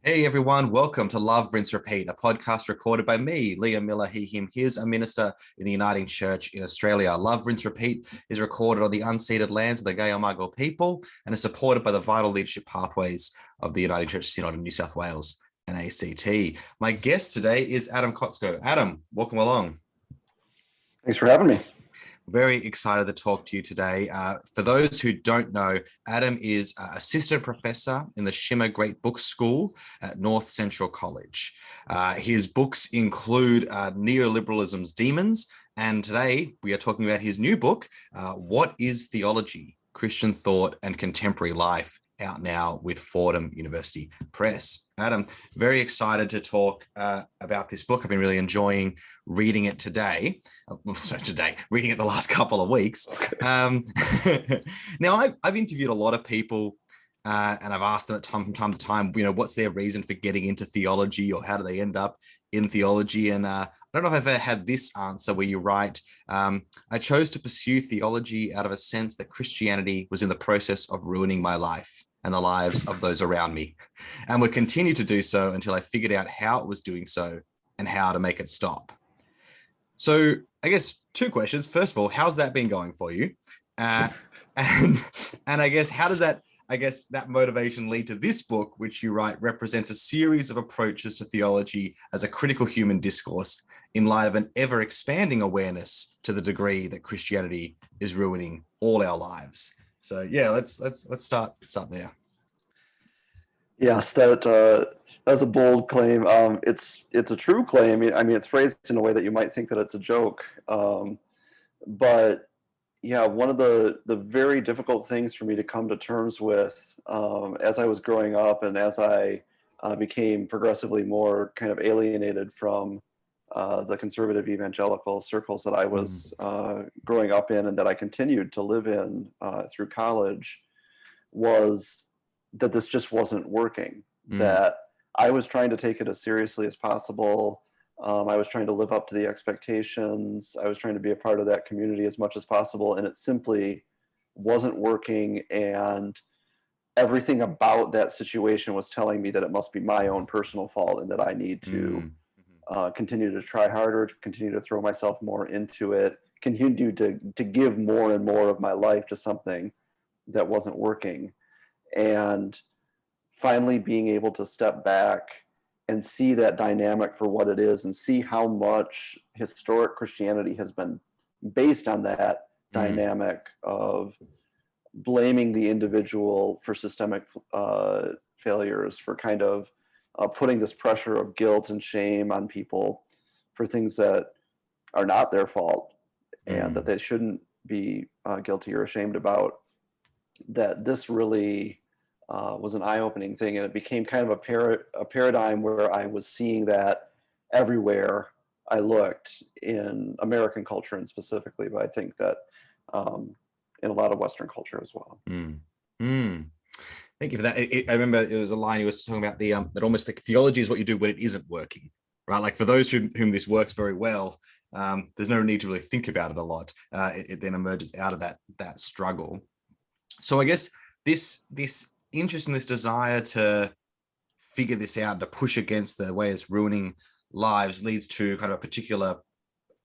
Hey everyone, welcome to Love, Rinse, Repeat, a podcast recorded by me, Liam Miller, he, him, his, a minister in the Uniting Church in Australia. Love, Rinse, Repeat is recorded on the unceded lands of the Gayamargal people and is supported by the vital leadership pathways of the Uniting Church Synod in New South Wales and ACT. My guest today is Adam Kotsko. Adam, welcome along. Thanks for having me. Very excited to talk to you today. For those who don't know, Adam is assistant professor in the Shimmer Great Book School at North Central College. His books include Neoliberalism's Demons, and today we are talking about his new book, What is Theology? Christian Thought and Contemporary Life, out now with Fordham University Press. Adam, very excited to talk about this book. I've been really enjoying reading it today. Reading it the last couple of weeks. Okay. Now, I've interviewed a lot of people and I've asked them from time to time, what's their reason for getting into theology or how do they end up in theology? And I don't know if I've ever had this answer where you write, I chose to pursue theology out of a sense that Christianity was in the process of ruining my life and the lives of those around me, and would continue to do so until I figured out how it was doing so and how to make it stop. So I guess two questions. First of all, how's that been going for you? And I guess how does that motivation lead to this book, which you write represents a series of approaches to theology as a critical human discourse in light of an ever-expanding awareness to the degree that Christianity is ruining all our lives. So yeah, let's start there. Yes, that's a bold claim. It's a true claim. I mean, it's phrased in a way that you might think that it's a joke. But yeah, one of the very difficult things for me to come to terms with as I was growing up and as I became progressively more kind of alienated from the conservative evangelical circles that I was growing up in and that I continued to live in through college, was that this just wasn't working, that I was trying to take it as seriously as possible. I was trying to live up to the expectations. I was trying to be a part of that community as much as possible, and it simply wasn't working. And everything about that situation was telling me that it must be my own personal fault and that I need to continue to try harder, to continue to throw myself more into it, continue to give more and more of my life to something that wasn't working. And finally being able to step back and see that dynamic for what it is and see how much historic Christianity has been based on that dynamic of blaming the individual for systemic failures, for kind of putting this pressure of guilt and shame on people for things that are not their fault and that they shouldn't be guilty or ashamed about. That this really was an eye-opening thing, and it became kind of a paradigm where I was seeing that everywhere I looked in American culture and specifically, but I think that in a lot of Western culture as well. Thank you for that. I remember there was a line you were talking about that almost like theology is what you do when it isn't working, right? Like for those whom this works very well, there's no need to really think about it a lot. It then emerges out of that struggle. So I guess this interest in this desire to figure this out and to push against the way it's ruining lives leads to kind of a particular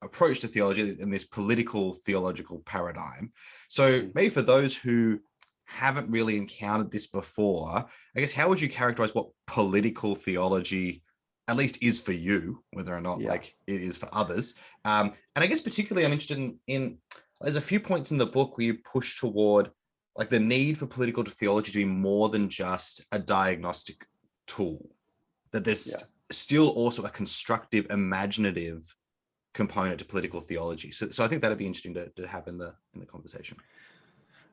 approach to theology in this political theological paradigm. So maybe for those who haven't really encountered this before, I guess how would you characterize what political theology at least is for you, whether or not like it is for others? And I guess particularly I'm interested in there's a few points in the book where you push toward like the need for political theology to be more than just a diagnostic tool, that there's still also a constructive, imaginative component to political theology. So I think that'd be interesting to have in the conversation.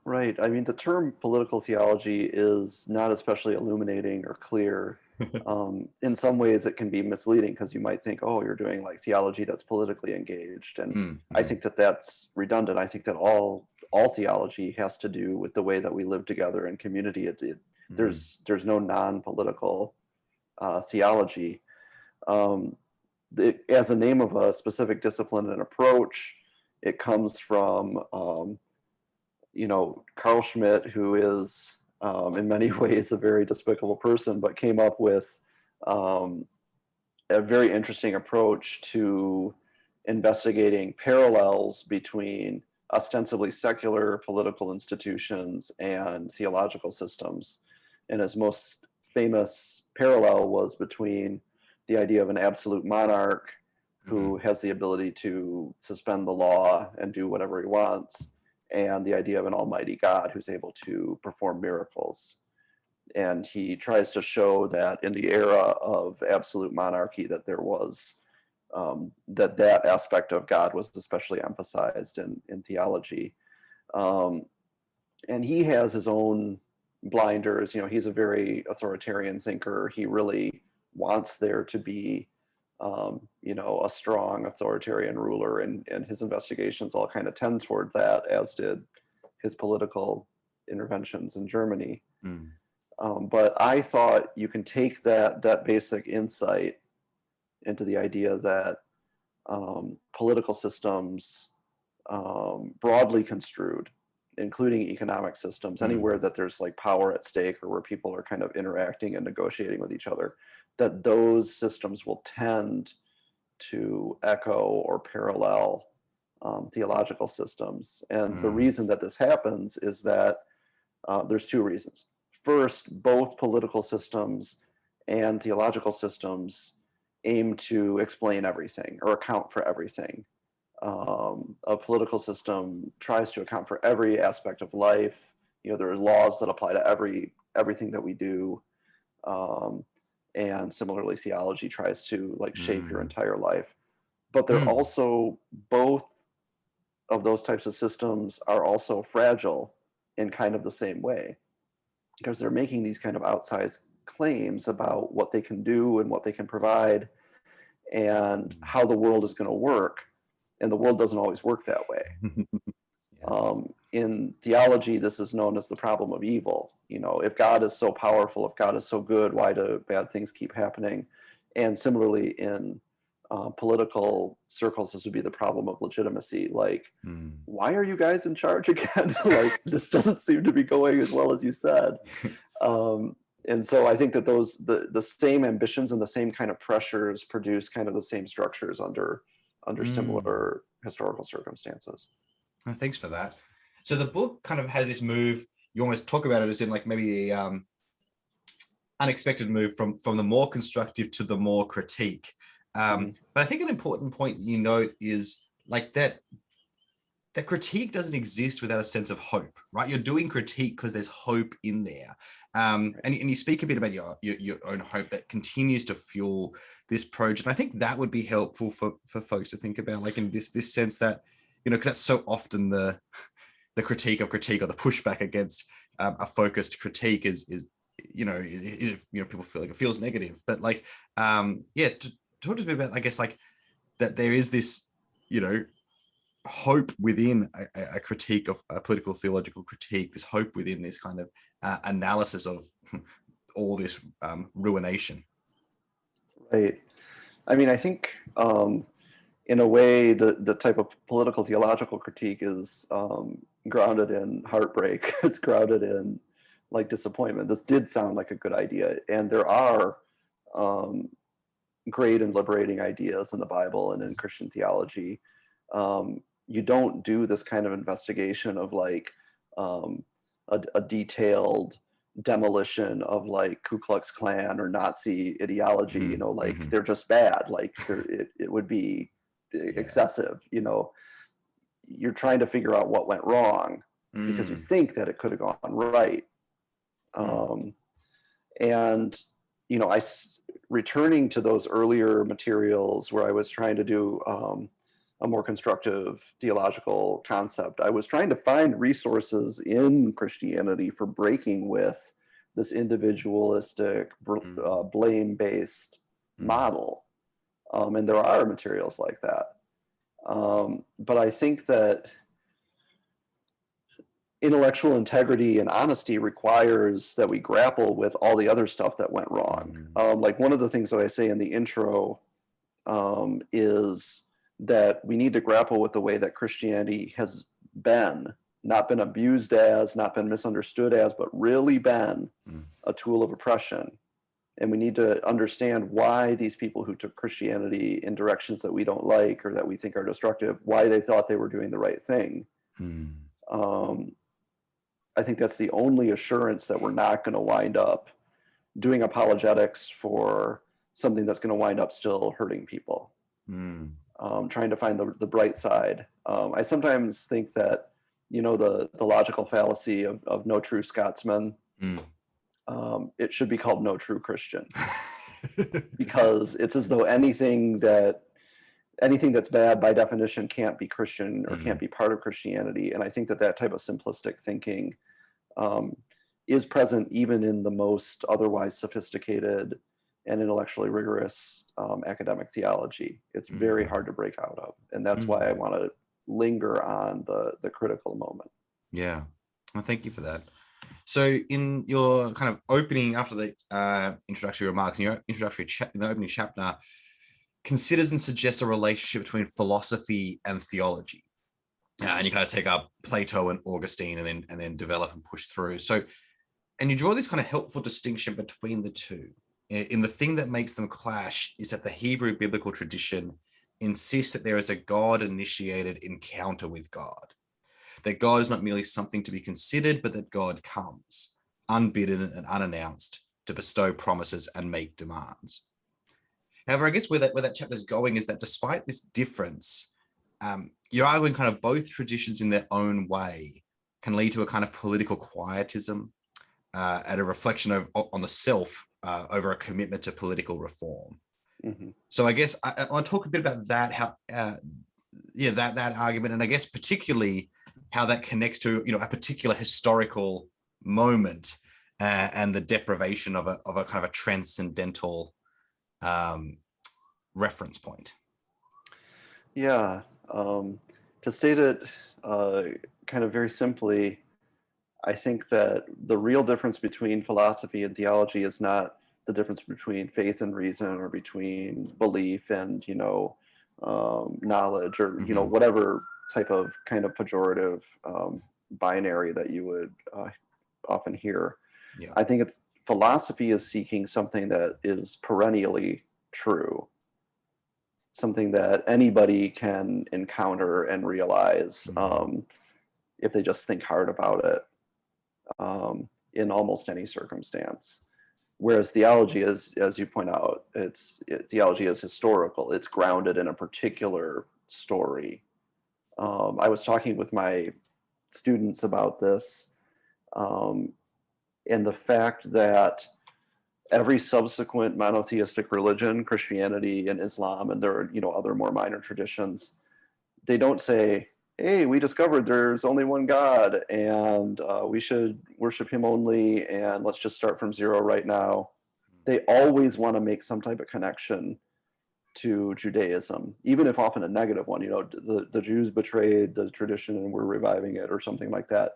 Right. I mean, the term political theology is not especially illuminating or clear. In some ways, it can be misleading because you might think, oh, you're doing like theology that's politically engaged. And I think that that's redundant. I think that all theology has to do with the way that we live together in community. There's no non-political theology. As a name of a specific discipline and approach, it comes from Carl Schmitt, who is in many ways a very despicable person, but came up with a very interesting approach to investigating parallels between ostensibly secular political institutions and theological systems. And his most famous parallel was between the idea of an absolute monarch who has the ability to suspend the law and do whatever he wants, and the idea of an almighty God who's able to perform miracles. And he tries to show that in the era of absolute monarchy that there was that aspect of God was especially emphasized in theology. And he has his own blinders. You know, he's a very authoritarian thinker. He really wants there to be, you know, a strong authoritarian ruler, and his investigations all kind of tend toward that, as did his political interventions in Germany. But I thought you can take that basic insight into the idea that political systems, broadly construed, including economic systems, anywhere that there's like power at stake or where people are kind of interacting and negotiating with each other, that those systems will tend to echo or parallel theological systems. And the reason that this happens is that there's two reasons. First, both political systems and theological systems aim to explain everything or account for everything. A political system tries to account for every aspect of life. You know, there are laws that apply to everything that we do. And similarly, theology tries to like shape your entire life. But they're also, both of those types of systems are also fragile in kind of the same way, because they're making these kind of outsized claims about what they can do and what they can provide and how the world is going to work. And the world doesn't always work that way. In theology, this is known as the problem of evil. You know, if God is so powerful, if God is so good, why do bad things keep happening? And similarly, in political circles, this would be the problem of legitimacy. Like, why are you guys in charge again? Like, this doesn't seem to be going as well as you said. And so I think that those the same ambitions and the same kind of pressures produce kind of the same structures under similar historical circumstances. Thanks for that. So the book kind of has this move. You almost talk about it as in like maybe the unexpected move from the more constructive to the more critique. But I think an important point that you note is like that critique doesn't exist without a sense of hope, right? You're doing critique because there's hope in there. And you speak a bit about your own hope that continues to fuel this project. And I think that would be helpful for folks to think about, like in this sense that, you know, because that's so often the critique or the pushback against a focused critique is people feel like it feels negative. But like, talk to us a bit about, I guess, like that there is this, you know, hope within a critique of a political theological critique, this hope within this kind of analysis of all this ruination. Right. I mean, I think in a way the type of political theological critique is grounded in heartbreak. It's grounded in like disappointment. This did sound like a good idea, and there are great and liberating ideas in the Bible and in Christian theology. You don't do this kind of investigation of like a detailed demolition of like Ku Klux Klan or Nazi ideology, you know, like they're just bad, like it would be excessive, you know. You're trying to figure out what went wrong because you think that it could have gone right. And, you know, returning to those earlier materials where I was trying to do a more constructive theological concept, I was trying to find resources in Christianity for breaking with this individualistic, blame-based model. And there are materials like that. But I think that intellectual integrity and honesty requires that we grapple with all the other stuff that went wrong. Like one of the things that I say in the intro is that we need to grapple with the way that Christianity has been, not been abused as, not been misunderstood as, but really been a tool of oppression. And we need to understand why these people who took Christianity in directions that we don't like or that we think are destructive, why they thought they were doing the right thing. I think that's the only assurance that we're not going to wind up doing apologetics for something that's going to wind up still hurting people. Trying to find the bright side. I sometimes think that, the logical fallacy of no true Scotsman, it should be called no true Christian, because it's as though anything that's bad by definition can't be Christian or can't be part of Christianity. And I think that type of simplistic thinking is present even in the most otherwise sophisticated and intellectually rigorous academic theology. It's very hard to break out of. And that's why I want to linger on the critical moment. Yeah, well, thank you for that. So in your kind of opening, after the introductory remarks, in your introductory in the opening chapter, considers and suggests a relationship between philosophy and theology. And you kind of take up Plato and Augustine and then develop and push through. So, and you draw this kind of helpful distinction between the two. In the thing that makes them clash is that the Hebrew biblical tradition insists that there is a God-initiated encounter with God, that God is not merely something to be considered, but that God comes, unbidden and unannounced, to bestow promises and make demands. However, I guess where that chapter is going is that despite this difference, you're arguing kind of both traditions in their own way can lead to a kind of political quietism and a reflection on the self over a commitment to political reform. So I guess I want to talk a bit about that, how that argument, and I guess particularly how that connects to a particular historical moment and the deprivation of a kind of a transcendental reference point. Yeah, to state it kind of very simply, I think that the real difference between philosophy and theology is not the difference between faith and reason, or between belief and knowledge, or whatever type of kind of pejorative binary that you would often hear. Yeah. I think philosophy is seeking something that is perennially true, something that anybody can encounter and realize if they just think hard about it, in almost any circumstance. Whereas theology is, as you point out, theology is historical. It's grounded in a particular story. I was talking with my students about this, and the fact that every subsequent monotheistic religion, Christianity and Islam, and there are other more minor traditions, they don't say, hey, we discovered there's only one God and we should worship him only, and let's just start from zero right now. They always want to make some type of connection to Judaism, even if often a negative one. The Jews betrayed the tradition and we're reviving it, or something like that.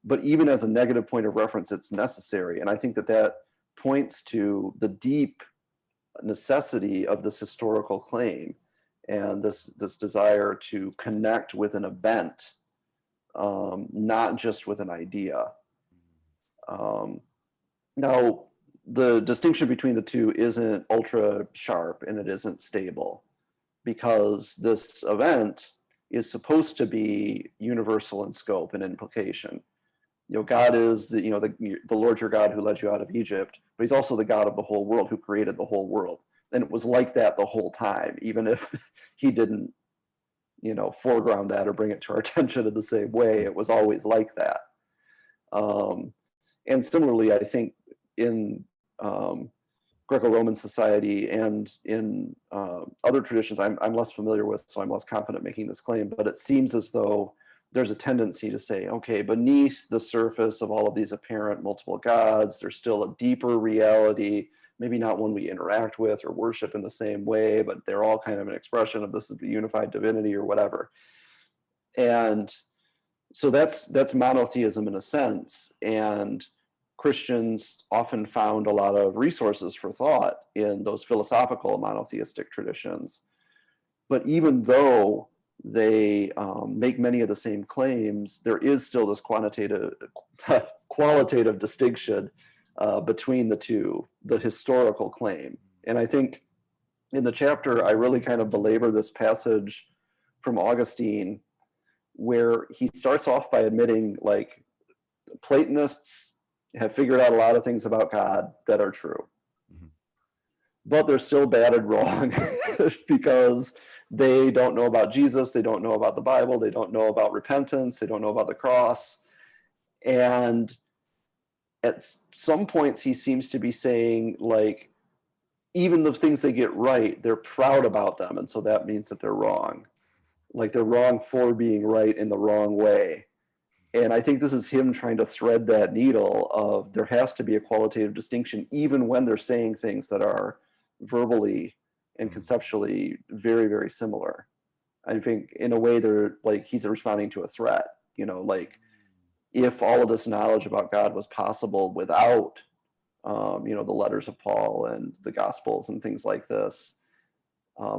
But even as a negative point of reference, it's necessary. And I think that points to the deep necessity of this historical claim, and this desire to connect with an event, not just with an idea. Now, the distinction between the two isn't ultra sharp and it isn't stable, because this event is supposed to be universal in scope and implication. God is the Lord your God who led you out of Egypt, but he's also the God of the whole world, who created the whole world. And it was like that the whole time, even if he didn't, foreground that or bring it to our attention in the same way. It was always like that. And similarly, I think in Greco-Roman society and in other traditions I'm less familiar with, so I'm less confident making this claim, but it seems as though there's a tendency to say, okay, beneath the surface of all of these apparent multiple gods, there's still a deeper reality, maybe not one we interact with or worship in the same way, but they're all kind of an expression of this unified divinity or whatever. And so that's monotheism in a sense. And Christians often found a lot of resources for thought in those philosophical monotheistic traditions. But even though they make many of the same claims, there is still this qualitative distinction between the two, the historical claim. And I think in the chapter, I really kind of belabor this passage from Augustine where he starts off by admitting, like, Platonists have figured out a lot of things about God that are true, but they're still bad and wrong because they don't know about Jesus, they don't know about the Bible, they don't know about repentance, they don't know about the cross. And at some points, he seems to be saying, like, even the things they get right, they're proud about them. And so that means that they're wrong. Like, they're wrong for being right in the wrong way. And I think this is him trying to thread that needle of there has to be a qualitative distinction, even when they're saying things that are verbally and conceptually very, very similar. I think in a way they're like, he's responding to a threat, like, if all of this knowledge about God was possible without, the letters of Paul and the Gospels and things like this,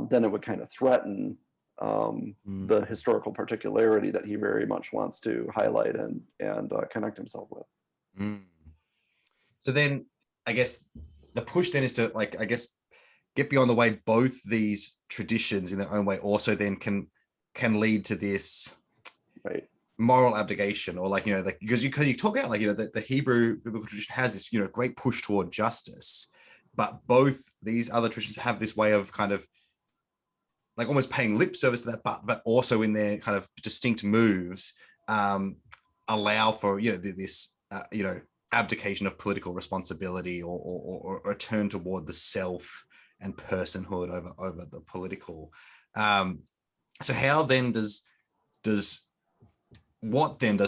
then it would kind of threaten the historical particularity that he very much wants to highlight and connect himself with. So then, I guess the push then is to, like, I guess, get beyond the way both these traditions in their own way also then can lead to this right moral abdication, or, like, because you talk about, like, the Hebrew biblical tradition has this, great push toward justice, but both these other traditions have this way of kind of like almost paying lip service to that, but also in their kind of distinct moves allow for this abdication of political responsibility or a turn toward the self and personhood over the political. So how then does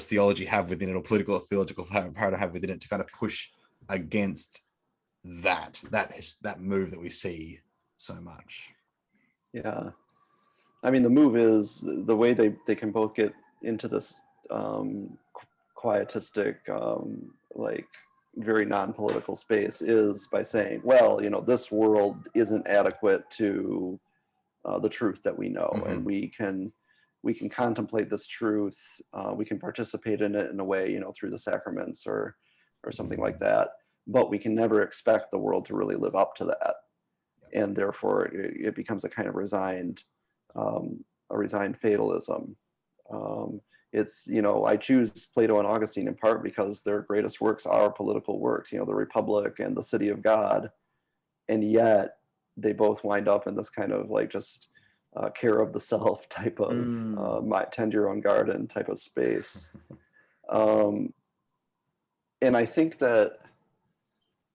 theology have within it, or political or theological paradigm have within it, to kind of push against that move that we see so much? Yeah, I mean, the move is the way they can both get into this quietistic, like, very non-political space is by saying, well, this world isn't adequate to the truth that we know, and we can contemplate this truth, we can participate in it in a way, through the sacraments or something like that, but we can never expect the world to really live up to that. And therefore it becomes a kind of resigned fatalism. It's, I choose Plato and Augustine in part because their greatest works are political works, the Republic and the City of God, and yet they both wind up in this kind of, like, just care of the self type of tend your own garden type of space. And I think that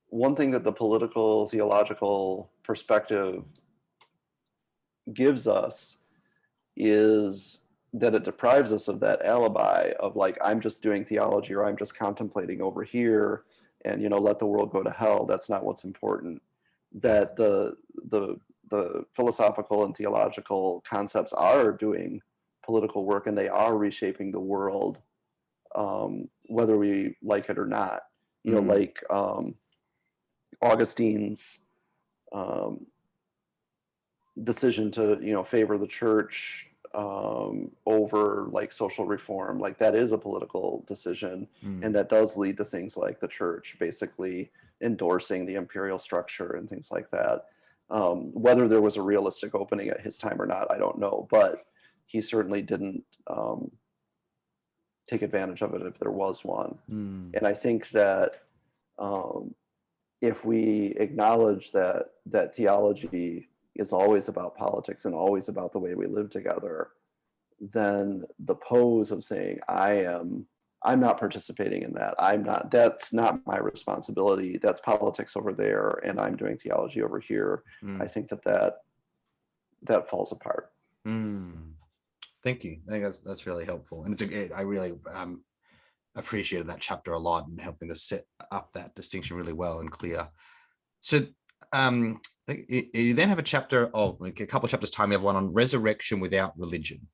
one thing that the political theological perspective gives us is that it deprives us of that alibi of, like, I'm just doing theology, or I'm just contemplating over here, and let the world go to hell. That's not what's important. That the philosophical and theological concepts are doing political work, and they are reshaping the world, whether we like it or not. Like Augustine's decision to favor the church over, like, social reform, like, that is a political decision, and that does lead to things like the church basically endorsing the imperial structure and things like that. Whether there was a realistic opening at his time or not, I don't know, but he certainly didn't take advantage of it if there was one. And I think that if we acknowledge that theology is always about politics and always about the way we live together, then the pose of saying, I'm not participating in that, that's not my responsibility, that's politics over there, and I'm doing theology over here, I think that falls apart. Thank you. I think that's really helpful, and I really appreciated that chapter a lot and helping to set up that distinction really well and clear. So you then have a chapter, a couple of chapters time, you have one on resurrection without religion,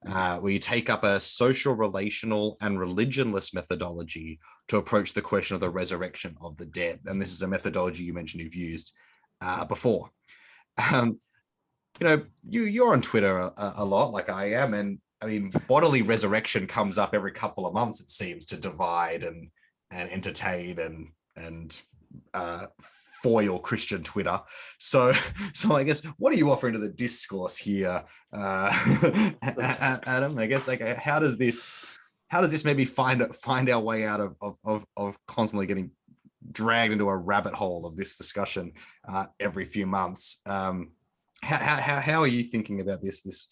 where you take up a social, relational, and religionless methodology to approach the question of the resurrection of the dead. And this is a methodology you mentioned you've used before. You're on Twitter a lot, like I am, and I mean, bodily resurrection comes up every couple of months, it seems, to divide and entertain and and foil Christian Twitter. So I guess, what are you offering to the discourse here, Adam? I guess, like, how does this maybe find our way out of constantly getting dragged into a rabbit hole of this discussion every few months? How are you thinking about this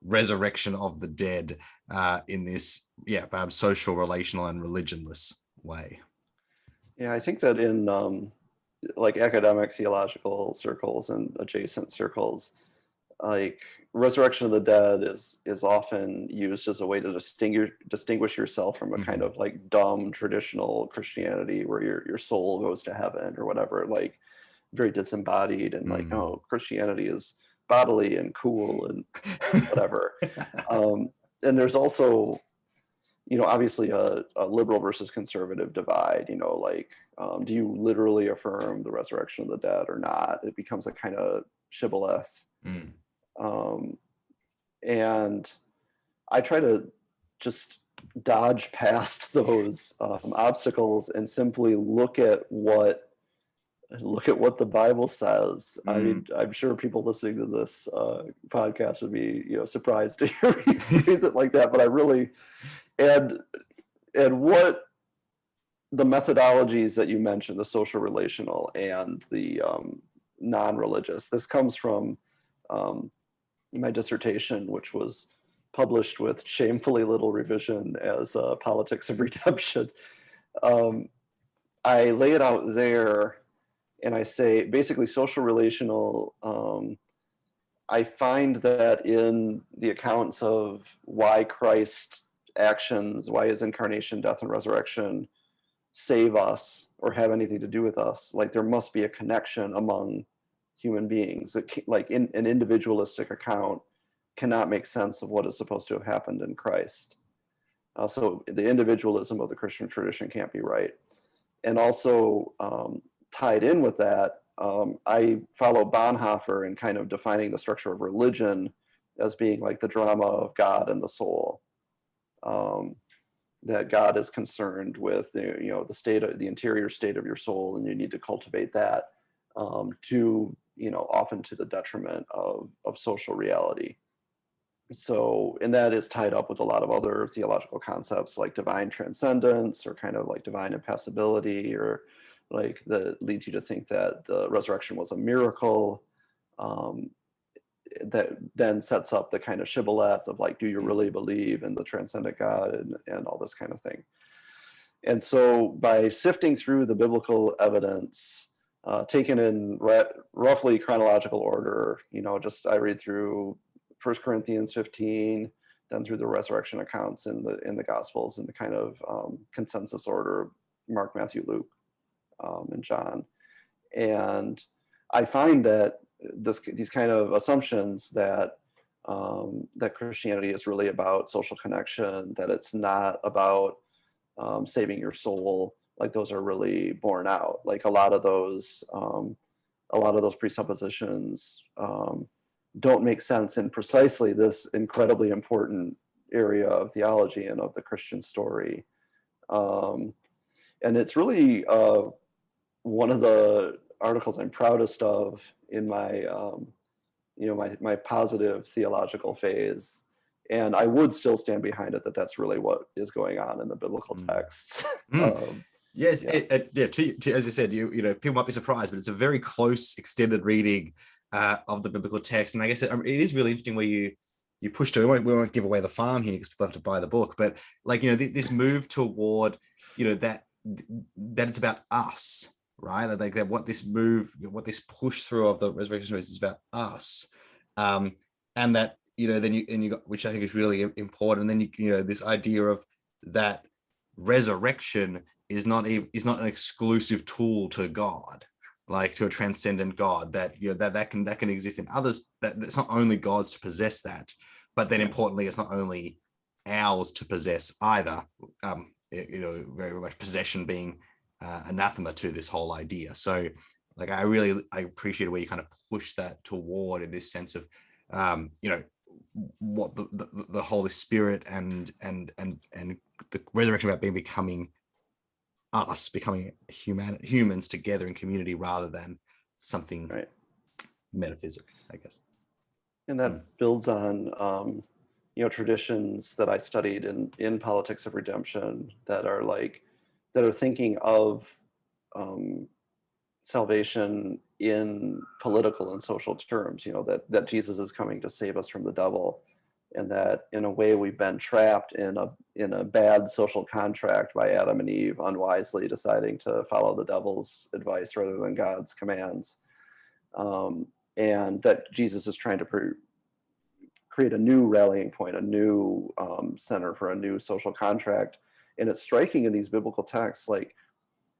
resurrection of the dead in this social, relational, and religionless way? Yeah, I think that in like academic theological circles and adjacent circles, like resurrection of the dead is often used as a way to distinguish yourself from a kind of like dumb traditional Christianity where your soul goes to heaven or whatever, like very disembodied and like, oh, Christianity is bodily and cool and whatever. And there's also, obviously a liberal versus conservative divide, like, do you literally affirm the resurrection of the dead or not? It becomes a kind of shibboleth. And I try to just dodge past those obstacles and simply look at what the Bible says. I mean, I'm sure people listening to this podcast would be, surprised to hear me phrase it like that, but I really, and what the methodologies that you mentioned, the social relational and the non-religious, this comes from my dissertation, which was published with shamefully little revision as Politics of Redemption. I lay it out there and I say, basically, social relational, I find that in the accounts of why Christ's actions, why his incarnation, death, and resurrection save us or have anything to do with us, like there must be a connection among human beings. Like in an individualistic account cannot make sense of what is supposed to have happened in Christ. So the individualism of the Christian tradition can't be right. And also tied in with that, I follow Bonhoeffer in kind of defining the structure of religion as being like the drama of God and the soul. That God is concerned with the state of the interior state of your soul, and you need to cultivate that to often to the detriment of social reality. So, and that is tied up with a lot of other theological concepts like divine transcendence or kind of like divine impassibility, or like that leads you to think that the resurrection was a miracle. That then sets up the kind of shibboleth of like, do you really believe in the transcendent God and all this kind of thing. And so by sifting through the biblical evidence, taken in roughly chronological order, I read through 1 Corinthians 15, then through the resurrection accounts in the Gospels in the kind of consensus order, Mark, Matthew, Luke, and John. And I find that these kind of assumptions that that Christianity is really about social connection, that it's not about saving your soul, like those are really borne out. Like a lot of those presuppositions don't make sense in precisely this incredibly important area of theology and of the Christian story. And it's really one of the articles I'm proudest of in my my positive theological phase, and I would still stand behind it that that's really what is going on in the biblical texts. Yes, yeah. As you said, people might be surprised, but it's a very close, extended reading of the biblical text, and I guess it is really interesting where you push to. We won't give away the farm here because people have to buy the book, but like this move toward that it's about us. Right, like that what this push through of the resurrection is about us, and that then you got, which I think is really important. And then this idea of that resurrection is not an exclusive tool to God, like to a transcendent God. That that can exist in others. That it's not only God's to possess that, but then importantly, it's not only ours to possess either. Very much possession being anathema to this whole idea. So like I appreciate where you kind of push that toward in this sense of what the Holy Spirit and the resurrection about becoming us becoming humans together in community rather than something Right. metaphysical, I guess. And that builds on traditions that I studied in politics of redemption that are thinking of salvation in political and social terms, that Jesus is coming to save us from the devil, and that in a way we've been trapped in a bad social contract by Adam and Eve unwisely deciding to follow the devil's advice rather than God's commands, and that Jesus is trying to create a new rallying point, a new center for a new social contract. And it's striking in these biblical texts, like,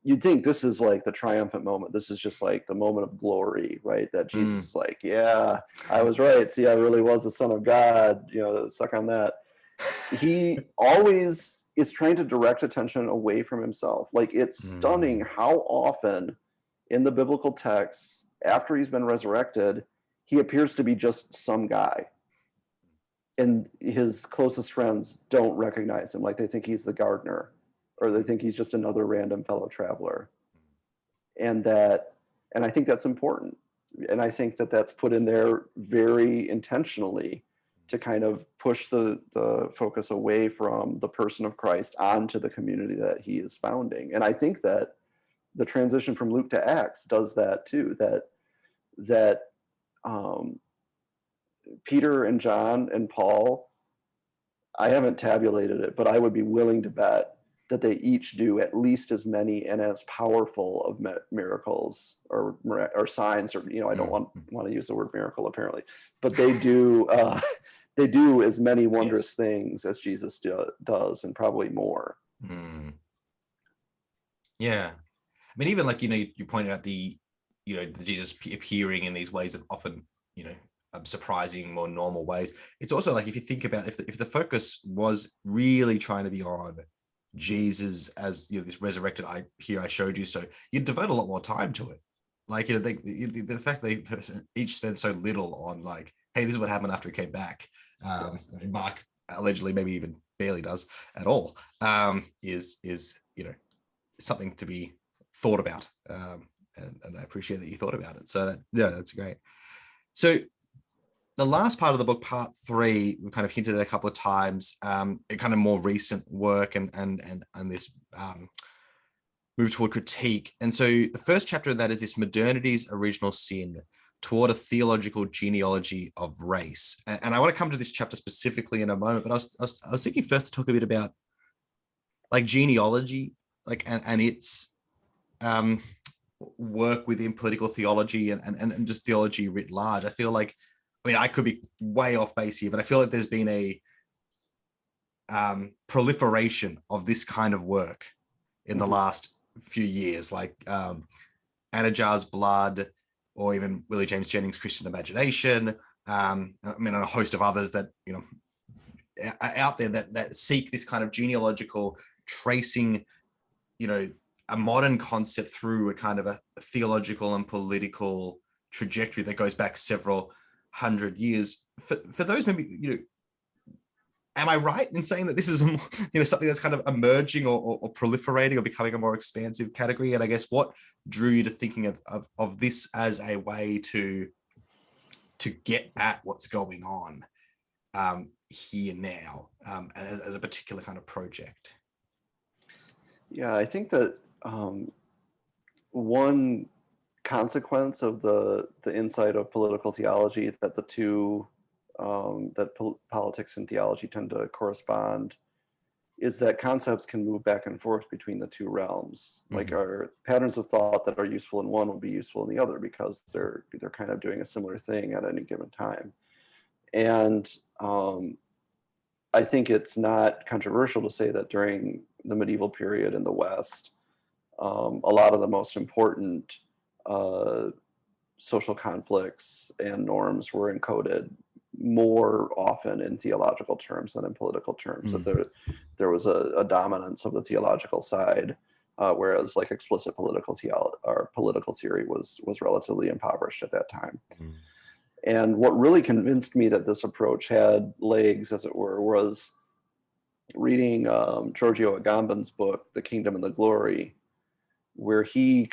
you'd think this is like the triumphant moment. This is just like the moment of glory, right? That Jesus is like, yeah, I was right. See, I really was the Son of God, suck on that. He always is trying to direct attention away from himself. Like, it's stunning how often in the biblical texts, after he's been resurrected, he appears to be just some guy. And his closest friends don't recognize him. Like, they think he's the gardener, or they think he's just another random fellow traveler. And I think that's important. And I think that that's put in there very intentionally to kind of push the focus away from the person of Christ onto the community that he is founding. And I think that the transition from Luke to Acts does that too, that Peter and John and Paul, I haven't tabulated it, but I would be willing to bet that they each do at least as many and as powerful of miracles or signs, or I don't want to use the word miracle apparently, but they do as many wondrous things as Jesus does, and probably more. Yeah, I mean, even like you pointed out the Jesus appearing in these ways of often surprising, more normal ways. It's also like, if you think about if the focus was really trying to be on Jesus as this resurrected I showed you, so you'd devote a lot more time to it. Like the fact they each spend so little on like, hey, this is what happened after he came back. Mark allegedly maybe even barely does at all. Is something to be thought about. And I appreciate that you thought about it. So that's great. So the last part of the book, part 3, we've kind of hinted at a couple of times, kind of more recent work and this move toward critique. And so the first chapter of that is this modernity's original sin toward a theological genealogy of race. And I want to come to this chapter specifically in a moment, but I was thinking first to talk a bit about like genealogy, like and its work within political theology and just theology writ large. I feel like, I mean, I could be way off base here, but I feel like there's been a proliferation of this kind of work in the last few years, like Anna Jar's Blood, or even Willie James Jennings' Christian Imagination. I mean, and a host of others that are out there that seek this kind of genealogical tracing, a modern concept through a kind of a theological and political trajectory that goes back several hundred years. For those, maybe, am I right in saying that this is something that's kind of emerging or proliferating or becoming a more expansive category? And I guess what drew you to thinking of this as a way to get at what's going on here now, as a particular kind of project? Yeah, I think that one consequence of the insight of political theology, that the two politics and theology tend to correspond, is that concepts can move back and forth between the two realms. Like, our patterns of thought that are useful in one will be useful in the other, because they're kind of doing a similar thing at any given time. And I think it's not controversial to say that during the medieval period in the West, a lot of the most important social conflicts and norms were encoded more often in theological terms than in political terms. That there was a dominance of the theological side, whereas like explicit political theory was relatively impoverished at that time. And what really convinced me that this approach had legs, as it were, was reading Giorgio Agamben's book, The Kingdom and the Glory, where he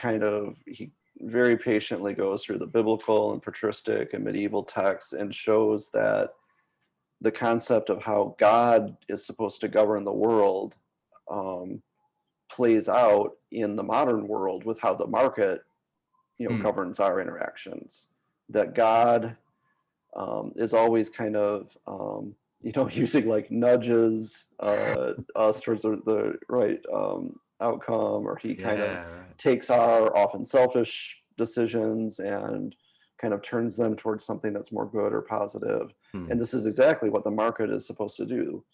very patiently goes through the biblical and patristic and medieval texts and shows that the concept of how God is supposed to govern the world plays out in the modern world with how the market, governs our interactions. That God is always kind of, using like nudges us towards the right outcome, or he kind of takes our often selfish decisions and kind of turns them towards something that's more good or positive. And this is exactly what the market is supposed to do.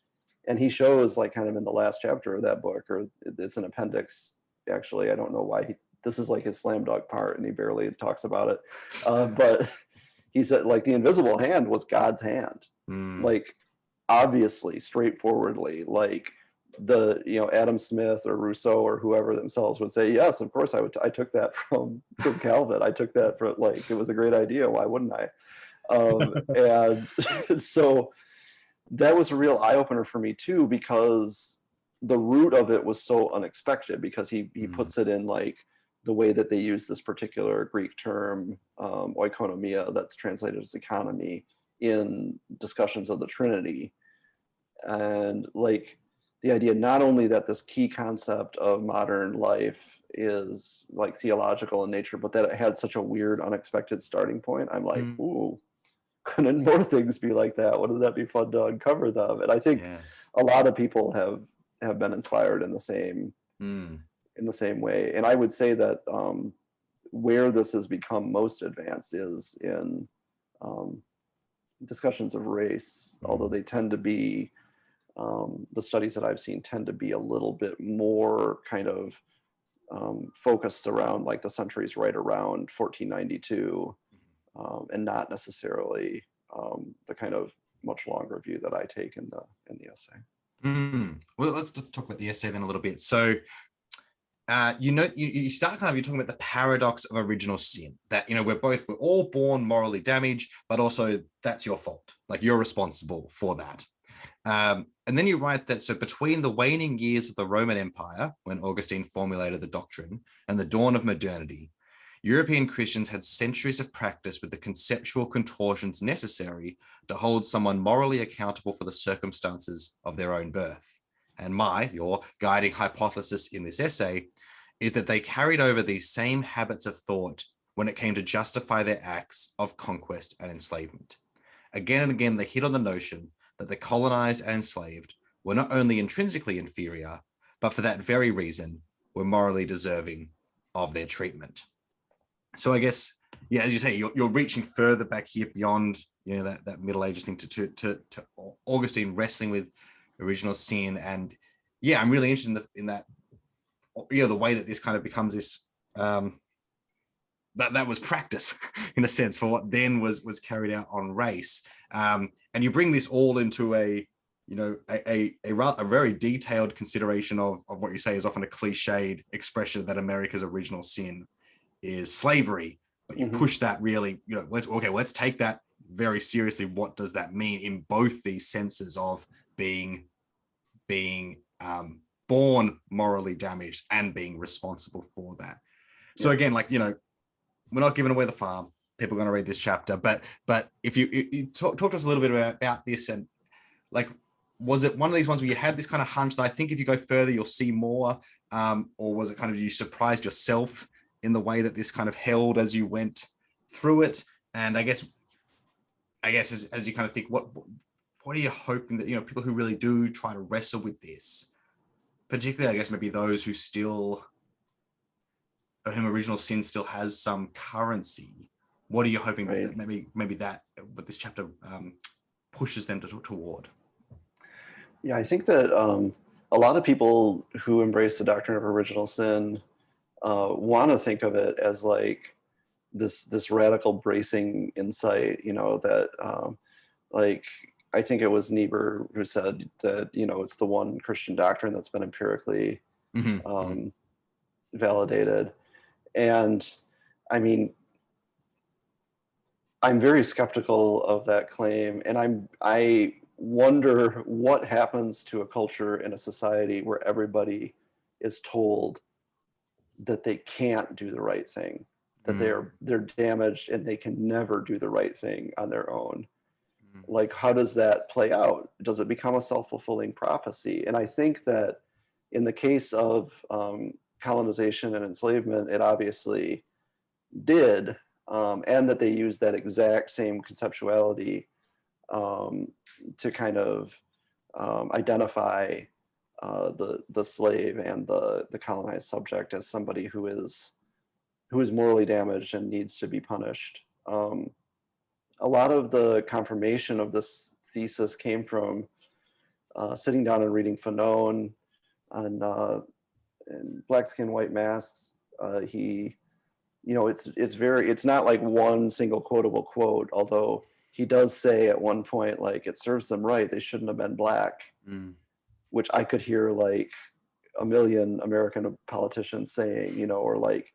And he shows, like, kind of in the last chapter of that book, or it's an appendix, actually. I don't know why this is like his slam dunk part, and he barely talks about it. But he said, like, the invisible hand was God's hand. Like, obviously, straightforwardly, like Adam Smith or Rousseau or whoever themselves would say, yes, of course I took that from Calvin. I took that from, like, it was a great idea. Why wouldn't I? And so that was a real eye opener for me too, because the root of it was so unexpected, because he puts it in like the way that they use this particular Greek term, oikonomia, that's translated as economy, in discussions of the Trinity. And like the idea not only that this key concept of modern life is like theological in nature, but that it had such a weird, unexpected starting point. I'm like, ooh, couldn't more things be like that? Wouldn't that be fun to uncover them? And I think a lot of people have been inspired in the same way. And I would say that where this has become most advanced is in discussions of race, although they tend to be, the studies that I've seen tend to be a little bit more kind of focused around like the centuries right around 1492, and not necessarily the kind of much longer view that I take in the essay. Well, let's talk about the essay then a little bit. So, you start you're talking about the paradox of original sin, that, we're all born morally damaged, but also that's your fault. Like, you're responsible for that. And then you write that, so between the waning years of the Roman Empire, when Augustine formulated the doctrine, and the dawn of modernity, European Christians had centuries of practice with the conceptual contortions necessary to hold someone morally accountable for the circumstances of their own birth. And your guiding hypothesis in this essay is that they carried over these same habits of thought when it came to justify their acts of conquest and enslavement. Again and again, they hit on the notion that the colonized and enslaved were not only intrinsically inferior, but for that very reason were morally deserving of their treatment. So I guess, as you say, you're reaching further back here beyond, that Middle Ages thing to Augustine wrestling with original sin. And I'm really interested in that, the way that this kind of becomes this, that was practice in a sense for what then was carried out on race. And you bring this all into a very detailed consideration of what you say is often a cliched expression that America's original sin is slavery, but you push that really, let's take that very seriously. What does that mean in both these senses of being born morally damaged and being responsible for that? So again, we're not giving away the farm. People are going to read this chapter, but if you talk to us a little bit about this, and like, was it one of these ones where you had this kind of hunch that I think if you go further, you'll see more, or was it kind of you surprised yourself in the way that this kind of held as you went through it? And I guess as you kind of think, what are you hoping that, people who really do try to wrestle with this, particularly, I guess, maybe those who still, for whom original sin still has some currency, what are you hoping that maybe that what this chapter pushes them toward? Yeah, I think that a lot of people who embrace the doctrine of original sin want to think of it as like this radical bracing insight, that like, I think it was Niebuhr who said that, it's the one Christian doctrine that's been empirically validated. And I mean, I'm very skeptical of that claim, and I wonder what happens to a culture in a society where everybody is told that they can't do the right thing, that they're damaged and they can never do the right thing on their own. Like, how does that play out? Does it become a self-fulfilling prophecy? And I think that in the case of colonization and enslavement, it obviously did, and that they used that exact same conceptuality to kind of identify the slave and the colonized subject as somebody who is morally damaged and needs to be punished. A lot of the confirmation of this thesis came from sitting down and reading Fanon on Black Skin, White Masks. He, it's not like one single quotable quote, although he does say at one point, like, it serves them right, they shouldn't have been black, which I could hear like a million American politicians saying, or like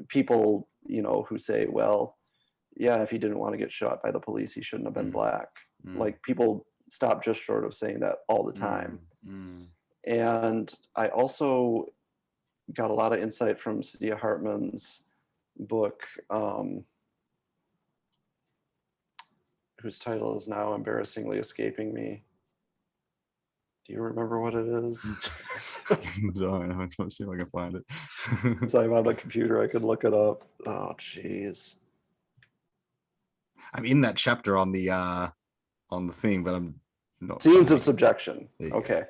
people, who say, well, yeah, if he didn't want to get shot by the police, he shouldn't have been black. Like, people stop just short of saying that all the time. And I also got a lot of insight from Saidiya Hartman's book, whose title is now embarrassingly escaping me. Do you remember what it is? I'm trying to see if I can find it. So I'm on the computer, I could look it up. Oh, jeez. I'm in that chapter on the thing, but I'm not. Scenes of Subjection. Okay. Go.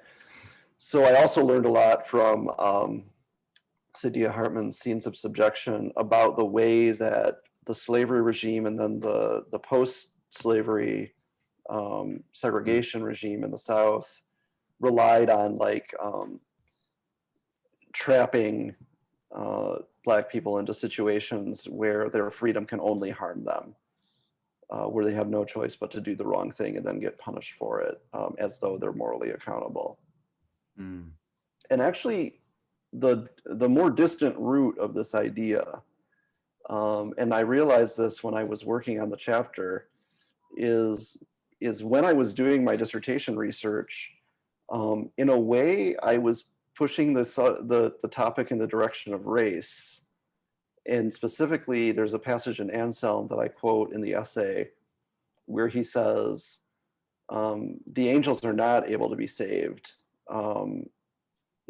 So I also learned a lot from Saidiya Hartman's Scenes of Subjection about the way that the slavery regime and then the post-slavery segregation regime in the South relied on like trapping Black people into situations where their freedom can only harm them, where they have no choice but to do the wrong thing and then get punished for it, as though they're morally accountable. And actually, the more distant root of this idea, and I realized this when I was working on the chapter, is when I was doing my dissertation research. In a way, I was pushing the topic in the direction of race. And specifically, there's a passage in Anselm that I quote in the essay where he says, the angels are not able to be saved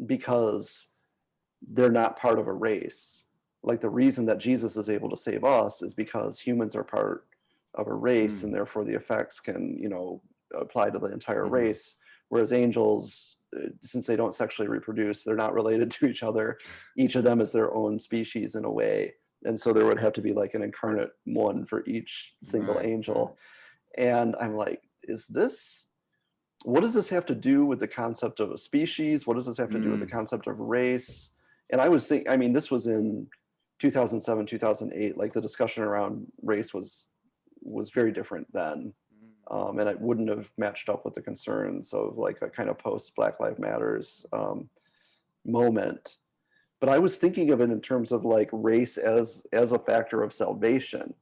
because they're not part of a race. Like, the reason that Jesus is able to save us is because humans are part of a race, and therefore the effects can, apply to the entire race. Whereas angels, since they don't sexually reproduce, they're not related to each other. Each of them is their own species in a way. And so there would have to be like an incarnate one for each single angel. And I'm like, what does this have to do with the concept of a species? What does this have to do with the concept of race? And I was thinking, this was in 2007, 2008, like the discussion around race was very different then. And it wouldn't have matched up with the concerns of like a kind of post Black Lives Matters moment. But I was thinking of it in terms of like race as a factor of salvation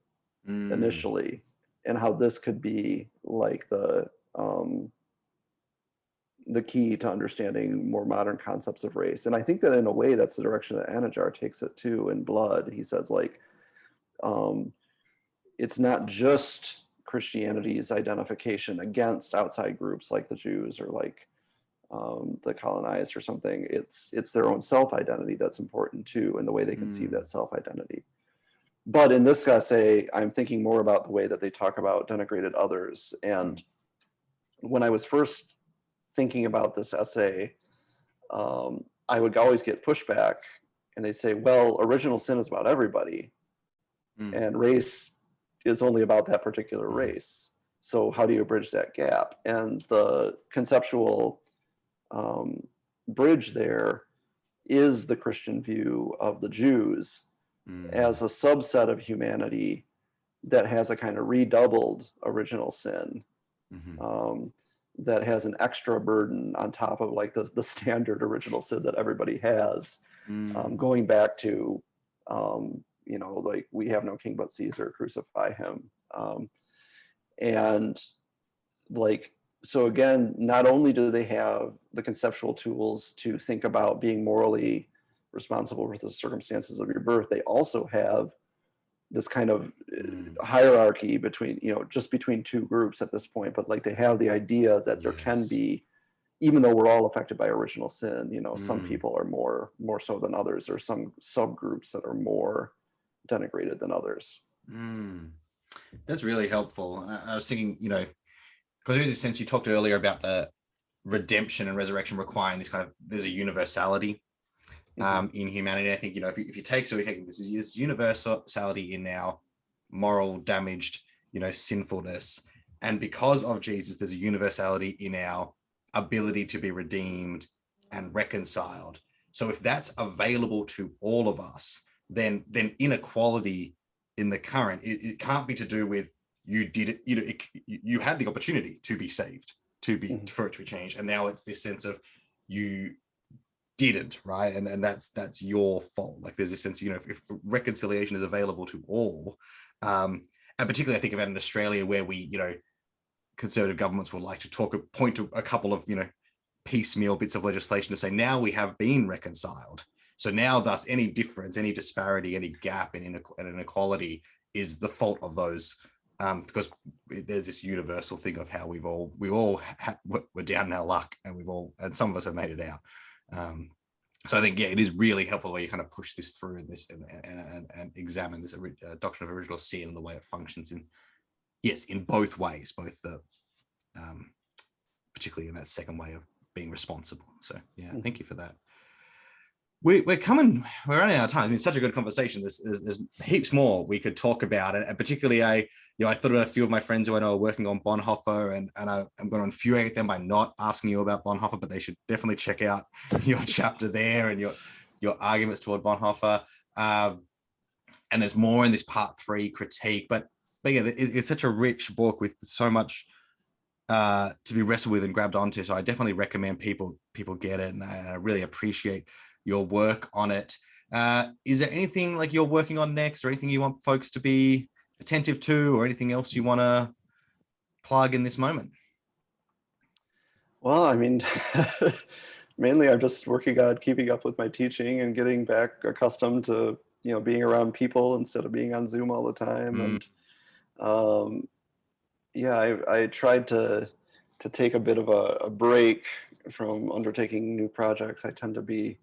initially, and how this could be like the key to understanding more modern concepts of race. And I think that in a way that's the direction that Anajar takes it too in Blood. He says like, it's not just Christianity's identification against outside groups like the Jews or like the colonized or something. It's their own self-identity that's important too, and the way they conceive that self-identity. But in this essay, I'm thinking more about the way that they talk about denigrated others. And when I was first thinking about this essay, I would always get pushback, and they'd say, well, original sin is about everybody, and race is only about that particular race. So how do you bridge that gap? And the conceptual bridge there is the Christian view of the Jews as a subset of humanity that has a kind of redoubled original sin, that has an extra burden on top of like the standard original sin that everybody has, going back to like, we have no king but Caesar, crucify him. And like, so again, not only do they have the conceptual tools to think about being morally responsible for the circumstances of your birth, they also have this kind of hierarchy between, just between two groups at this point, but like they have the idea that there can be, even though we're all affected by original sin, some people are more so than others, or some subgroups that are more denigrated than others. That's really helpful. I was thinking, because there's a sense you talked earlier about the redemption and resurrection requiring this kind of, there's a universality in humanity. I think, if you take, so we take this universality in our moral damaged, sinfulness. And because of Jesus, there's a universality in our ability to be redeemed and reconciled. So if that's available to all of us, then inequality in the current, it can't be to do with you did it, you had the opportunity to be saved, for it to be changed. And now it's this sense of you didn't, right? And that's your fault. Like there's a sense, if reconciliation is available to all, and particularly I think about in Australia where we, conservative governments will like to point to a couple of, piecemeal bits of legislation to say, now we have been reconciled. So now thus any difference, any disparity, any gap in inequality is the fault of those, because there's this universal thing of how we're down in our luck, and some of us have made it out. So I think, it is really helpful where you kind of push this through and examine this doctrine of original sin and the way it functions in both ways, both the particularly in that second way of being responsible. So thank you for that. We're running out of time. It's such a good conversation. There's heaps more we could talk about, and particularly I thought about a few of my friends who I know are working on Bonhoeffer, and I'm going to infuriate them by not asking you about Bonhoeffer, but they should definitely check out your chapter there and your arguments toward Bonhoeffer. And there's more in this part 3 critique, but it's such a rich book with so much to be wrestled with and grabbed onto. So I definitely recommend people get it, and I really appreciate your work on it. Is there anything like you're working on next, or anything you want folks to be attentive to, or anything else you want to plug in this moment? Well, I mean, mainly I'm just working on keeping up with my teaching and getting back accustomed to, being around people instead of being on Zoom all the time. And I tried to take a bit of a break from undertaking new projects. I tend to be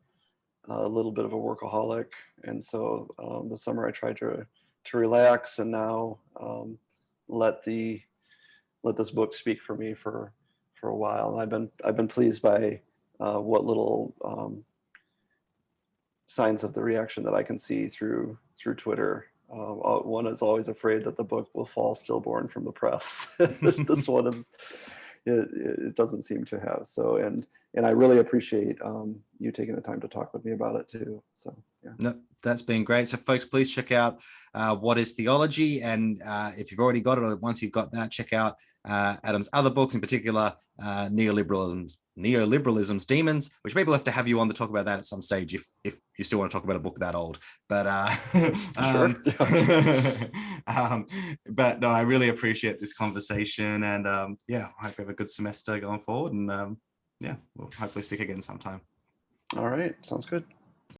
a little bit of a workaholic, and so this summer I tried to relax, and now let this book speak for me for a while. And I've been pleased by what little signs of the reaction that I can see through Twitter. One is always afraid that the book will fall stillborn from the press. This one is, it doesn't seem to have. So, and I really appreciate you taking the time to talk with me about it too. So, yeah. No, that's been great. So folks, please check out What is Theology? And if you've already got it, or once you've got that, check out Adam's other books, in particular Neoliberalism's Demons, which maybe we'll have to have you on to talk about that at some stage if you still want to talk about a book that old. But but no, I really appreciate this conversation, and I hope you have a good semester going forward, and we'll hopefully speak again sometime. All right, sounds good.